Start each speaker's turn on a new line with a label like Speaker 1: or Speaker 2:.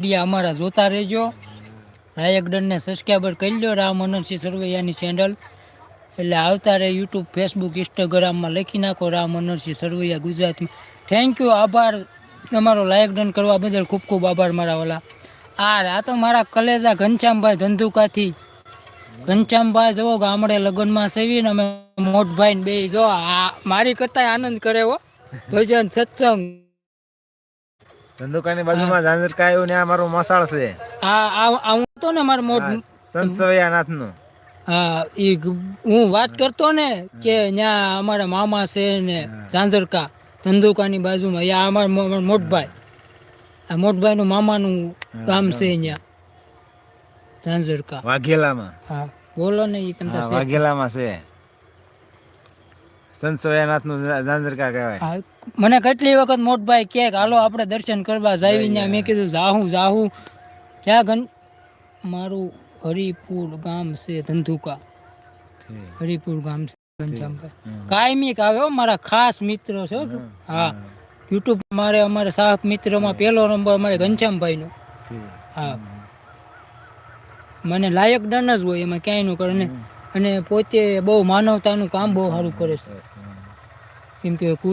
Speaker 1: Video અમારા જોતા રહેજો. લાયકડનને સબસ્ક્રાઈબર કરી લો. રામ અનંતસિંહ સરવૈયાની ચેનલ એટલે આવતા રહે. યુટ્યુબ, ફેસબુક, ઇન્સ્ટાગ્રામમાં લખી નાખો રામ અનંતસિંહ સરવૈયા ગુજરાતમાં. થેન્ક યુ, આભાર તમારો. લાયક ડન કરવા બદલ ખૂબ ખૂબ આભાર મારા ઓલા. આ તો મારા કલેજા ઘનશ્યામભાઈ ધંધુકાથી. ઘનશ્યામભાઈ જો ગામડે લગ્નમાં સેવીને અમે મોટભાઈ ને બે જો મારી કરતા આનંદ કરે હો. ભજન સત્સંગ
Speaker 2: ધંધુકાની બાજુમાં ઝાંઝરકા આવ્યું ને આ મારું મસાળ છે.
Speaker 1: હું તો ને મારો મોટ
Speaker 2: સંત સવૈયાનાથ નું.
Speaker 1: હા, હું વાત કરતો ને કે ત્યાં અમારા મામા છે ને ઝાંઝરકા ધંધુકાની બાજુમાં. યા અમારા મોટભાઈ, આ મોટભાઈ નું મામાનું ગામ છે અહીંયા ઝાંઝરકા
Speaker 2: વાઘેલામાં.
Speaker 1: હા બોલો ને એ કંદર
Speaker 2: વાઘેલામાં છે. સંત સવૈયાનાથ નું ઝાંઝરકા કહેવાય.
Speaker 1: મને કેટલી વખત મોટભાઈ કે હાલો આપણે દર્શન કરવા જાવી. ત્યાં મેં કીધું જાહું. ક્યાં મારું હરિપુર ગામ છે ધંધુકા. હરિપુર ગામ છે ઘનશ્યામભાઈ. કાયમિક આવે મારા ખાસ મિત્ર છે. હા, યુટ્યુબ અમારે સાહક મિત્રમાં પહેલો નંબર અમારે ઘનશ્યામભાઈ નો. હા, મને લાયક ડન જ હોય એમાં ક્યાંય નું કરે. અને પોતે બહુ માનવતાનું કામ બહુ સારું કરે છે. કેમ કે